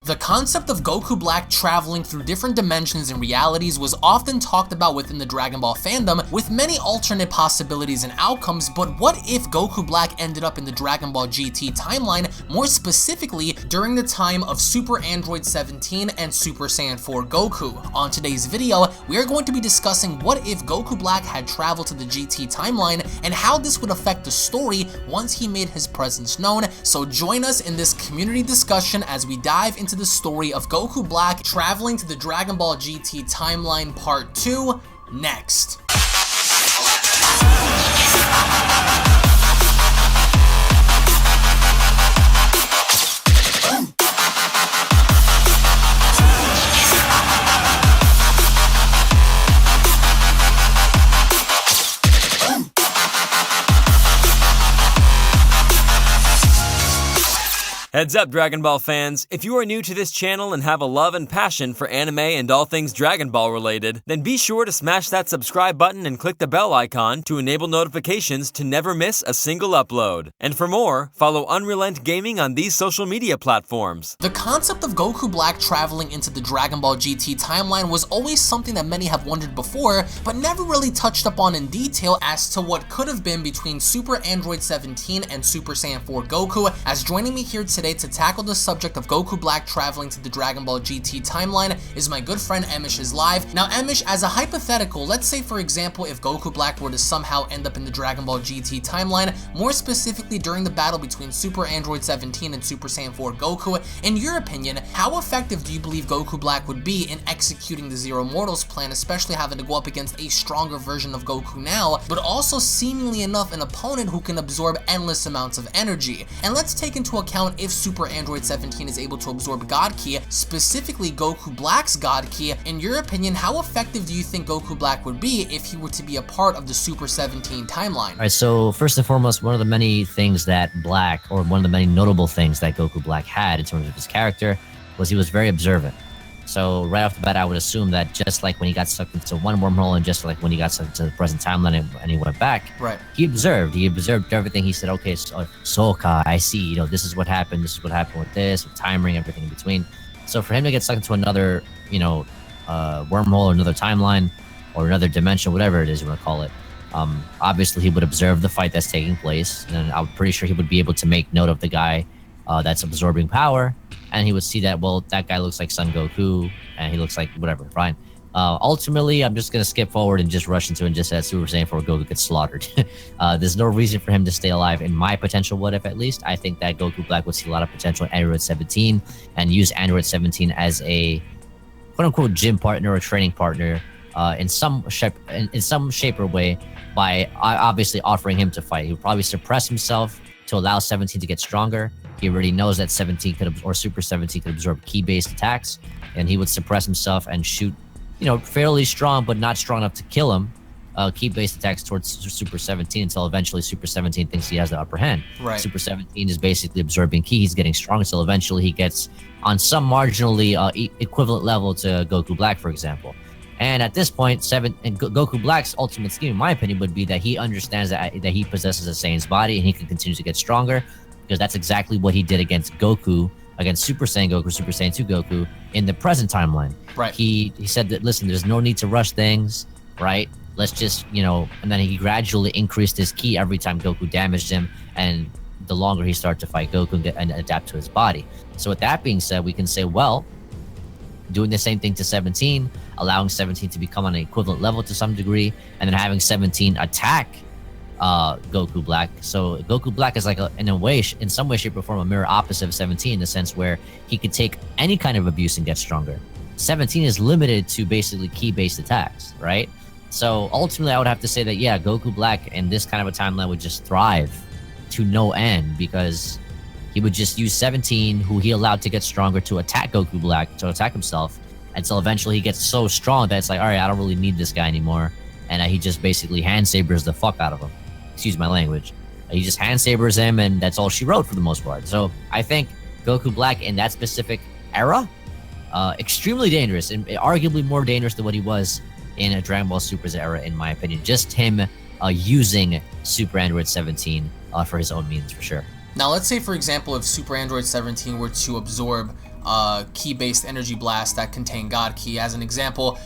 The concept of Goku Black traveling through different dimensions and realities was often talked about within the Dragon Ball fandom, with many alternate possibilities and outcomes, but what if Goku Black ended up in the Dragon Ball GT timeline, more specifically during the time of Super Android 17 and Super Saiyan 4 Goku? On today's video, we are going to be discussing what if Goku Black had traveled to the GT timeline and how this would affect the story once he made his presence known. So join us in this community discussion as we dive into the story of Goku Black traveling to the Dragon Ball GT timeline part 2 next. Heads up, Dragon Ball fans! If you are new to this channel and have a love and passion for anime and all things Dragon Ball related, then be sure to smash that subscribe button and click the bell icon to enable notifications to never miss a single upload. And for more, follow UnrealEntGaming on these social media platforms. The concept of Goku Black traveling into the Dragon Ball GT timeline was always something that many have wondered before, but never really touched upon in detail as to what could have been between Super Android 17 and Super Saiyan 4 Goku. As joining me here today to tackle the subject of Goku Black traveling to the Dragon Ball GT timeline is my good friend EmoshIsLiVE. Now Emosh, as a hypothetical, let's say for example if Goku Black were to somehow end up in the Dragon Ball GT timeline, more specifically during the battle between Super Android 17 and Super Saiyan 4 Goku, in your opinion, how effective do you believe Goku Black would be in executing the Zero Mortals plan, especially having to go up against a stronger version of Goku now, but also seemingly enough an opponent who can absorb endless amounts of energy? And let's take into account if Super Android 17 is able to absorb God Ki, specifically Goku Black's God Ki. In your opinion, how effective do you think Goku Black would be if he were to be a part of the Super 17 timeline? Alright, so first and foremost, one of the many things that Black, or one of the many notable things that Goku Black had in terms of his character, was he was very observant. So right off the bat, I would assume that just like when he got sucked into one wormhole and just like when he got sucked into the present timeline and he went back, right, he observed everything. He said, okay, so Soka, I see, this is what happened with this, with timing, everything in between. So for him to get sucked into another, wormhole or another timeline or another dimension, whatever it is you want to call it, obviously he would observe the fight that's taking place, and I'm pretty sure he would be able to make note of the guy that's absorbing power, and he would see that, well, that guy looks like Son Goku, and he looks like whatever, fine. Ultimately, I'm just going to skip forward and just rush into it and just say Super Saiyan 4 Goku gets slaughtered. There's no reason for him to stay alive in my potential what if, at least. I think that Goku Black would see a lot of potential in Android 17 and use Android 17 as a quote-unquote gym partner or training partner in some shape or way by obviously offering him to fight. He would probably suppress himself to allow 17 to get stronger. He already knows that 17 or Super 17 could absorb key-based attacks, and he would suppress himself and shoot, fairly strong, but not strong enough to kill him, key-based attacks towards Super 17 until eventually Super 17 thinks he has the upper hand. Right. Super 17 is basically absorbing ki. He's getting strong until eventually he gets on some marginally equivalent level to Goku Black, for example. And at this point, Goku Black's ultimate scheme, in my opinion, would be that he understands that he possesses a Saiyan's body and he can continue to get stronger, because that's exactly what he did against Goku, against Super Saiyan Goku, Super Saiyan 2 Goku in the present timeline. Right. He said that, listen, there's no need to rush things, right? Let's just, and then he gradually increased his ki every time Goku damaged him, and the longer he started to fight Goku and adapt to his body. So with that being said, we can say, well, doing the same thing to 17, allowing 17 to become on an equivalent level to some degree, and then having 17 attack Goku Black. So Goku Black is like in some way, shape, or form a mirror opposite of 17 in the sense where he could take any kind of abuse and get stronger. 17 is limited to basically key-based attacks, right? So ultimately, I would have to say that, yeah, Goku Black in this kind of a timeline would just thrive to no end, because he would just use 17, who he allowed to get stronger, to attack Goku Black, to attack himself, until eventually he gets so strong that it's like, all right, I don't really need this guy anymore, and he just basically hand sabers the fuck out of him. Excuse my language. He just hand sabers him, and that's all she wrote for the most part. So I think Goku Black in that specific era, extremely dangerous, and arguably more dangerous than what he was in a Dragon Ball Super's era, in my opinion. Just him using Super Android 17 for his own means, for sure. Now let's say, for example, if Super Android 17 were to absorb ki-based energy blast that contain God Ki. As an example,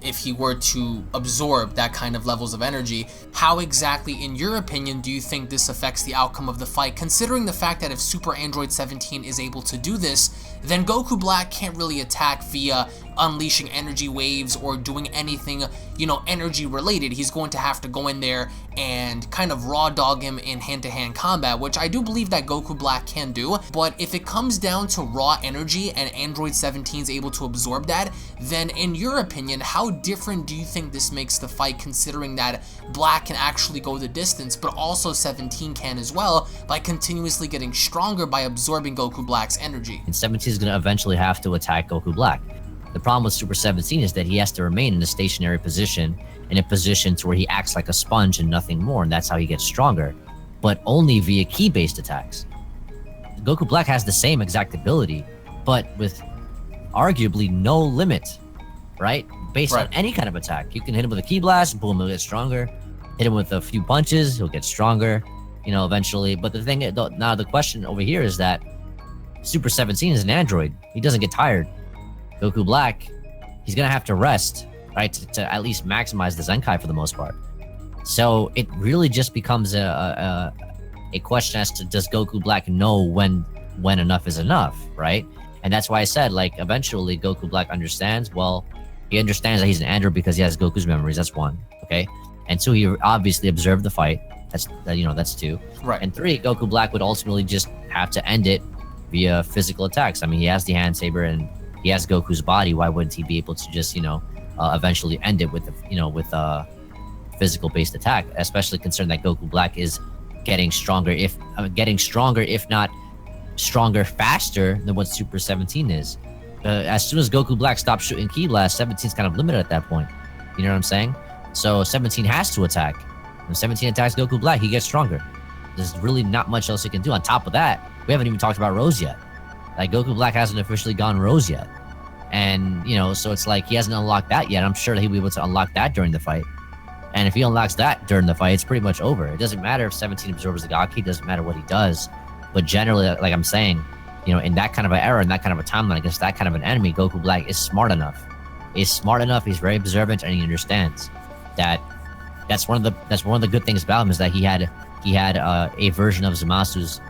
if he were to absorb that kind of levels of energy, how exactly, in your opinion, do you think this affects the outcome of the fight, considering the fact that if Super Android 17 is able to do this, then Goku Black can't really attack via unleashing energy waves or doing anything, you know, energy related. He's going to have to go in there and kind of raw dog him in hand-to-hand combat, which I do believe that Goku Black can do. But if it comes down to raw energy and Android 17 is able to absorb that, then in your opinion, how different do you think this makes the fight, considering that Black can actually go the distance, but also 17 can as well, by continuously getting stronger by absorbing Goku Black's energy? And 17 is going to eventually have to attack Goku Black. The problem with Super 17 is that he has to remain in a stationary position, in a position to where he acts like a sponge and nothing more, and that's how he gets stronger, but only via ki-based attacks. Goku Black has the same exact ability, but with arguably no limit, right? Based on any kind of attack. You can hit him with a ki blast, boom, he'll get stronger. Hit him with a few punches, he'll get stronger, you know, eventually. But the thing, now the question over here is that Super 17 is an android. He doesn't get tired. Goku Black, he's gonna have to rest, right, to at least maximize the Zenkai for the most part. So it really just becomes a question as to, does Goku Black know when enough is enough, right? And that's why I said, like, eventually Goku Black understands. Well, he understands that he's an android because he has Goku's memories. That's one, okay. And two, he obviously observed the fight. That's two. Right. And three, Goku Black would ultimately just have to end it via physical attacks. I mean, he has the hand saber and he has Goku's body. Why wouldn't he be able to just, eventually end it with a physical based attack? Especially considering that Goku Black is getting stronger, if not stronger faster than what Super 17 is. As soon as Goku Black stops shooting ki blast, 17's kind of limited at that point. You know what I'm saying? So 17 has to attack. When 17 attacks Goku Black, he gets stronger. There's really not much else he can do. On top of that, we haven't even talked about Rose yet. Like, Goku Black hasn't officially gone Rose yet. And, so it's like he hasn't unlocked that yet. I'm sure that he'll be able to unlock that during the fight. And if he unlocks that during the fight, it's pretty much over. It doesn't matter if 17 absorbs the God Ki, it doesn't matter what he does. But generally, like I'm saying, in that kind of an era, in that kind of a timeline, against that kind of an enemy, Goku Black is smart enough. He's very observant, and he understands that that's one of the good things about him, is that he had a version of Zamasu's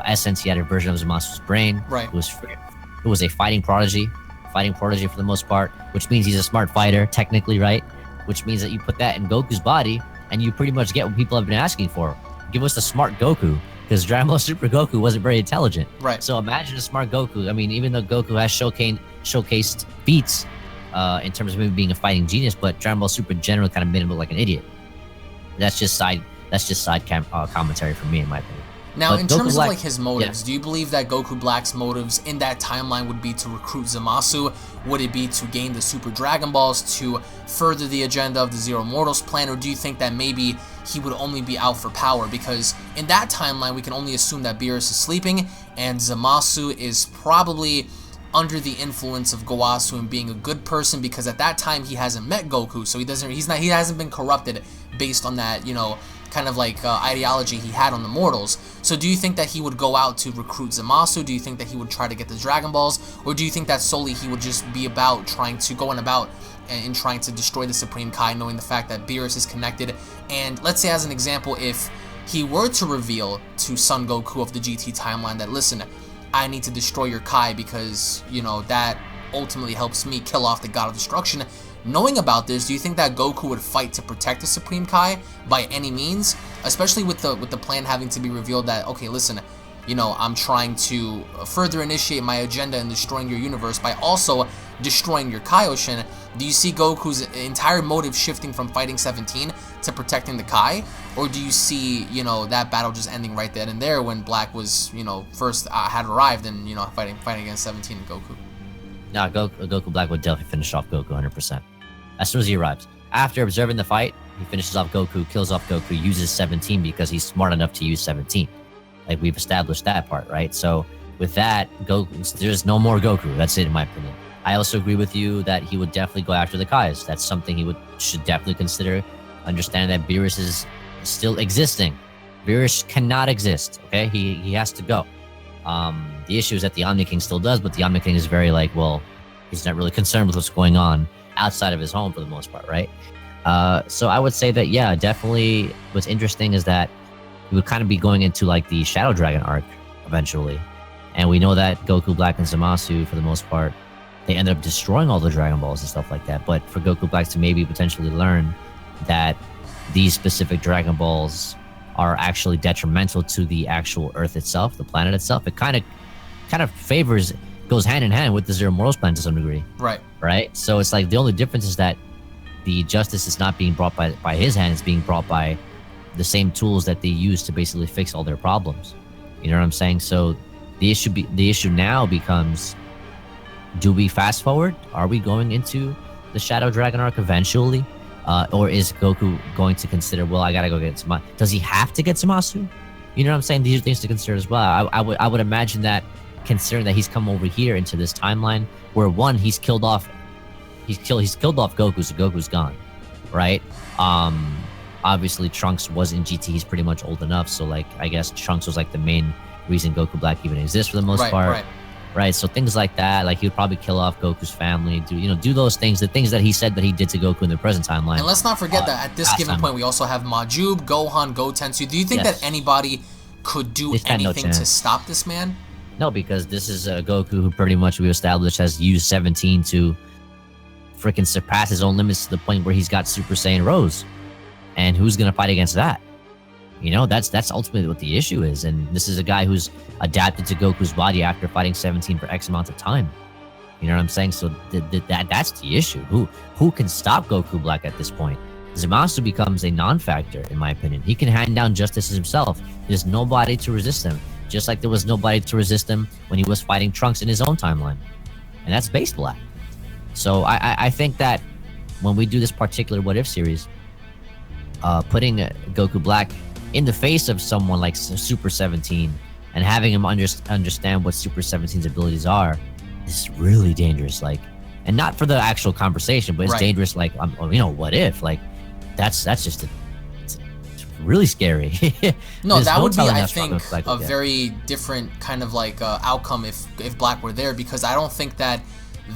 essence. He had a version of Zamasu's brain. Right. Who was a fighting prodigy for the most part, which means he's a smart fighter, technically, right? Which means that you put that in Goku's body, and you pretty much get what people have been asking for. Give us a smart Goku, because Dragon Ball Super Goku wasn't very intelligent. Right. So imagine a smart Goku. I mean, even though Goku has showcased feats in terms of maybe being a fighting genius, but Dragon Ball Super generally kind of made him look like an idiot. That's just side commentary from me, in my opinion. Now, but in Goku terms Black, of like his motives, do you believe that Goku Black's motives in that timeline would be to recruit Zamasu? Would it be to gain the Super Dragon Balls, to further the agenda of the Zero Mortals plan? Or do you think that maybe he would only be out for power? Because in that timeline, we can only assume that Beerus is sleeping, and Zamasu is probably under the influence of Gowasu and being a good person, because at that time he hasn't met Goku, so he hasn't been corrupted based on that, kind of like ideology he had on the mortals. So do you think that he would go out to recruit Zamasu? Do you think that he would try to get the Dragon Balls? Or do you think that solely he would just be about trying to destroy the Supreme Kai, knowing the fact that Beerus is connected? And let's say, as an example, if he were to reveal to Son Goku of the GT timeline that, listen, I need to destroy your Kai because, that ultimately helps me kill off the God of Destruction. Knowing about this, do you think that Goku would fight to protect the Supreme Kai by any means? Especially with the plan having to be revealed that, okay, listen, I'm trying to further initiate my agenda in destroying your universe by also destroying your Kaioshin. Do you see Goku's entire motive shifting from fighting 17 to protecting the Kai? Or do you see, that battle just ending right then and there when Black was, first had arrived and, fighting against 17 and Goku? No, Goku Black would definitely finish off Goku 100%. As soon as he arrives. After observing the fight, he finishes off Goku, kills off Goku, uses 17 because he's smart enough to use 17. Like, we've established that part, right? So with that, there's no more Goku. That's it, in my opinion. I also agree with you that he would definitely go after the Kais. That's something he should definitely consider. Understand that Beerus is still existing. Beerus cannot exist, okay? He has to go. The issue is that the Omni King still does, but the Omni King is very like, well, he's not really concerned with what's going on outside of his home for the most part, right? So I would say that, yeah, definitely what's interesting is that we would kind of be going into like the Shadow Dragon arc eventually. And we know that Goku Black and Zamasu, for the most part, they ended up destroying all the Dragon Balls and stuff like that. But for Goku Black to maybe potentially learn that these specific Dragon Balls are actually detrimental to the actual Earth itself, the planet itself, it kind of favors, goes hand in hand with the Zero Moros plan to some degree. Right. So it's like the only difference is that the justice is not being brought by his hand; it's being brought by the same tools that they use to basically fix all their problems. You know what I'm saying? So the issue now becomes: do we fast forward? Are we going into the Shadow Dragon arc eventually? Or is Goku going to consider, well, I gotta go get Zamasu? Does he have to get Zamasu? You know what I'm saying? These are things to consider as well. I would imagine that, considering that he's come over here into this timeline where one, he's killed off Goku, so Goku's gone, right? Obviously Trunks was in GT, he's pretty much old enough, so like I guess Trunks was like the main reason Goku Black even exists for the most part. Right, so things like that, like he would probably kill off Goku's family, do those things, the things that he said that he did to Goku in the present timeline. And let's not forget that at this given point, we also have Majub, Gohan, Goten. So do you think that anybody could do anything to stop this man? No, because this is Goku who pretty much we established has used 17 to freaking surpass his own limits to the point where he's got Super Saiyan Rose. And who's gonna fight against that? You know, that's ultimately what the issue is. And this is a guy who's adapted to Goku's body after fighting 17 for X amount of time. You know what I'm saying? So that's the issue. Who can stop Goku Black at this point? Zamasu becomes a non-factor, in my opinion. He can hand down justice himself. There's nobody to resist him. Just like there was nobody to resist him when he was fighting Trunks in his own timeline. And that's Base Black. So I think that when we do this particular What If series, putting Goku Black in the face of someone like Super 17 and having him understand what Super 17's abilities are is really dangerous. Like, and not for the actual conversation, but it's dangerous. Like, what if? Like, that's just it's really scary. No, that would be, I think, a very different kind of like outcome if Black were there, because I don't think that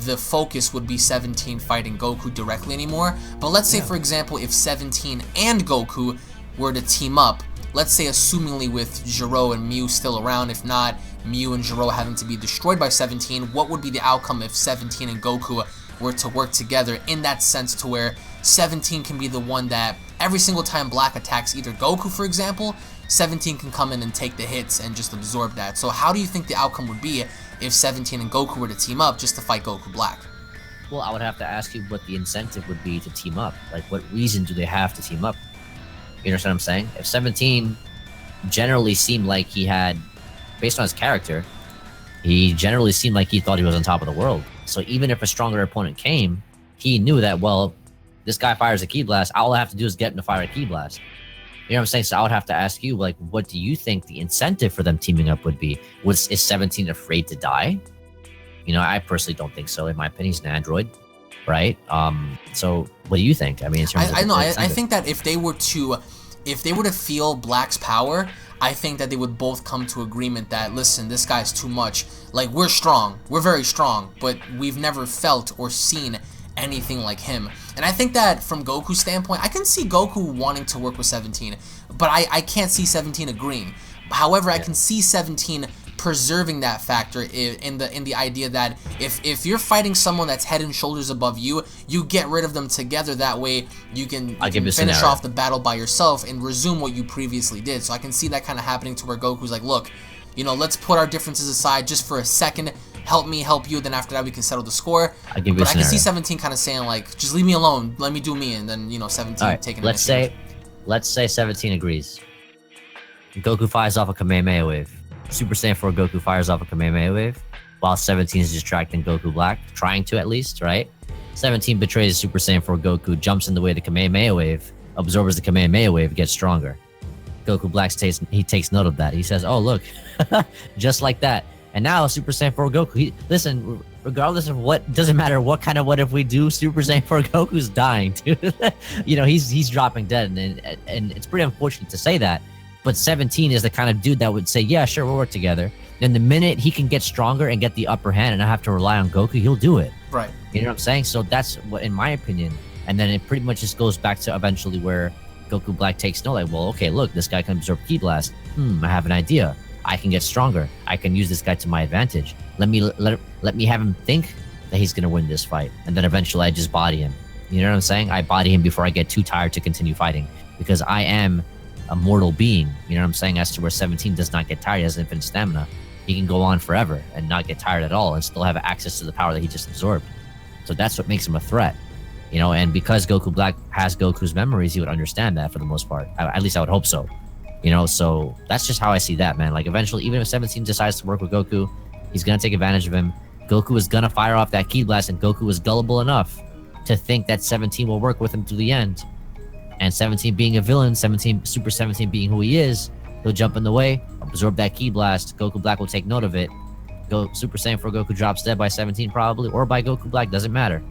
the focus would be 17 fighting Goku directly anymore. But let's say, for example, if 17 and Goku were to team up, let's say assumingly with Gero and Mew still around, if not Mew and Gero having to be destroyed by 17, what would be the outcome if 17 and Goku were to work together in that sense, to where 17 can be the one that every single time Black attacks either Goku, for example, 17 can come in and take the hits and just absorb that. So how do you think the outcome would be if 17 and Goku were to team up just to fight Goku Black? Well, I would have to ask you what the incentive would be to team up. Like, what reason do they have to team up? You understand what I'm saying? If 17 generally seemed like he had, based on his character, he generally seemed like he thought he was on top of the world. So even if a stronger opponent came, he knew that, well, this guy fires a Ki Blast, all I have to do is get him to fire a Ki Blast. You know what I'm saying? So I would have to ask you, like, what do you think the incentive for them teaming up would be? Is 17 afraid to die? You know, I personally don't think so. In my opinion, he's an android, right? So what do you think? I mean, in terms of I think that if they were to feel Black's power, I think that they would both come to agreement that, listen, this guy's too much. Like, we're strong, we're very strong, but we've never felt or seen anything like him. And I think that from Goku's standpoint, I can see Goku wanting to work with 17, but I can't see 17 agreeing. However, I can see 17 preserving that factor in the idea that if you're fighting someone that's head and shoulders above you, you get rid of them together. That way you can finish off the battle by yourself and resume what you previously did. So I can see that kind of happening, to where Goku's like, look, let's put our differences aside just for a second. Help me, help you. Then after that, we can settle the score. But I can see 17 kind of saying, like, just leave me alone, let me do me, and then 17 taking. Let's say 17 agrees. Goku fires off a Kamehameha wave. Super Saiyan 4 Goku fires off a Kamehameha wave, while 17 is distracting Goku Black, trying to at least, right? 17 betrays Super Saiyan 4 Goku, jumps in the way of the Kamehameha wave, absorbs the Kamehameha wave, gets stronger. Goku Black takes note of that. He says, "Oh look, just like that." And now Super Saiyan 4 Goku, listen, regardless of what, doesn't matter what kind of what if we do, Super Saiyan 4 Goku's dying, dude. He's dropping dead, and it's pretty unfortunate to say that. But 17 is the kind of dude that would say, yeah, sure, we'll work together. then the minute he can get stronger and get the upper hand and not have to rely on Goku, he'll do it. Right. You know what I'm saying? So that's what, in my opinion. And then it pretty much just goes back to eventually where Goku Black takes note, like, well, okay, look, this guy can absorb Ki Blast. I have an idea. I can get stronger. I can use this guy to my advantage. Let me have him think that he's gonna win this fight, and then eventually I just body him. You know what I'm saying? I body him before I get too tired to continue fighting, because I am a mortal being. You know what I'm saying? As to where 17 does not get tired, he has infinite stamina. He can go on forever and not get tired at all, and still have access to the power that he just absorbed. So that's what makes him a threat. You know, and because Goku Black has Goku's memories, he would understand that for the most part. At least I would hope so. You know, so that's just how I see that, man. Like, eventually, even if 17 decides to work with Goku, he's gonna take advantage of him. Goku is gonna fire off that Ki Blast, and Goku is gullible enough to think that 17 will work with him to the end. And 17 being a villain, Super 17 being who he is, he'll jump in the way, absorb that Ki Blast. Goku Black will take note of it. Go Super Saiyan 4 Goku drops dead by 17 probably, or by Goku Black, doesn't matter.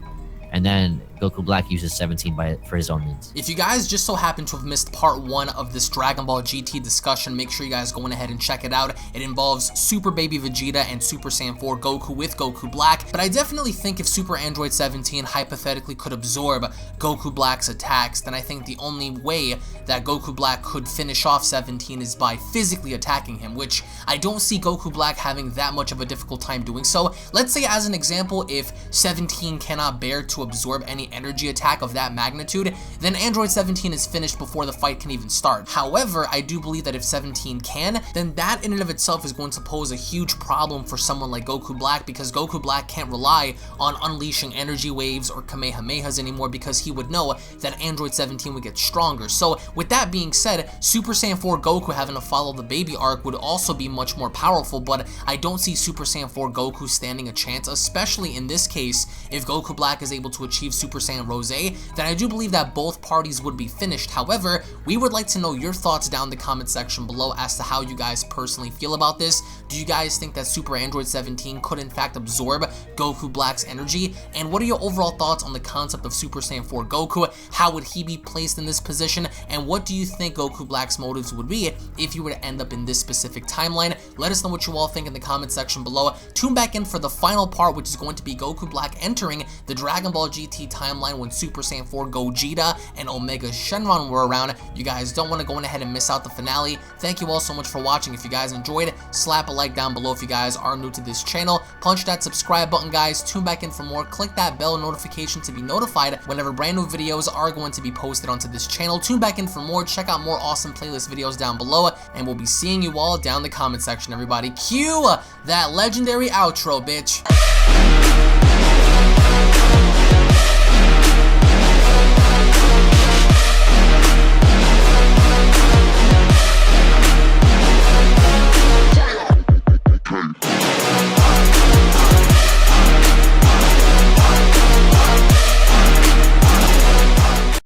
And then Goku Black uses 17 for his own means. If you guys just so happen to have missed part 1 of this Dragon Ball GT discussion, make sure you guys go ahead and check it out. It involves Super Baby Vegeta and Super Saiyan 4 Goku with Goku Black, but I definitely think if Super Android 17 hypothetically could absorb Goku Black's attacks, then I think the only way that Goku Black could finish off 17 is by physically attacking him, which I don't see Goku Black having that much of a difficult time doing so. Let's say, as an example, if 17 cannot bear to absorb any energy attack of that magnitude, then Android 17 is finished before the fight can even start. However, I do believe that if 17 can, then that in and of itself is going to pose a huge problem for someone like Goku Black, because Goku Black can't rely on unleashing energy waves or Kamehamehas anymore, because he would know that Android 17 would get stronger. So with that being said, Super Saiyan 4 Goku having to follow the baby arc would also be much more powerful, but I don't see Super Saiyan 4 Goku standing a chance, especially in this case. If Goku Black is able to achieve Super Saiyan Rose, then I do believe that both parties would be finished. However, we would like to know your thoughts down in the comment section below as to how you guys personally feel about this. Do you guys think that Super Android 17 could in fact absorb Goku Black's energy? And what are your overall thoughts on the concept of Super Saiyan 4 Goku? How would he be placed in this position? And what do you think Goku Black's motives would be if you were to end up in this specific timeline? Let us know what you all think in the comment section below. Tune back in for the final part, which is going to be Goku Black entering the Dragon Ball GT timeline when Super Saiyan 4 Gogeta and Omega Shenron were around. You guys don't want to go ahead and miss out the finale. Thank you all so much for watching. If you guys enjoyed, slap a like down below. If you guys are new to this channel, punch that subscribe button, guys. Tune back in for more. Click that bell notification to be notified whenever brand new videos are going to be posted onto this channel. Tune back in for more. Check out more awesome playlist videos down below, and we'll be seeing you all down in the comment section. Everybody, cue that legendary outro, bitch.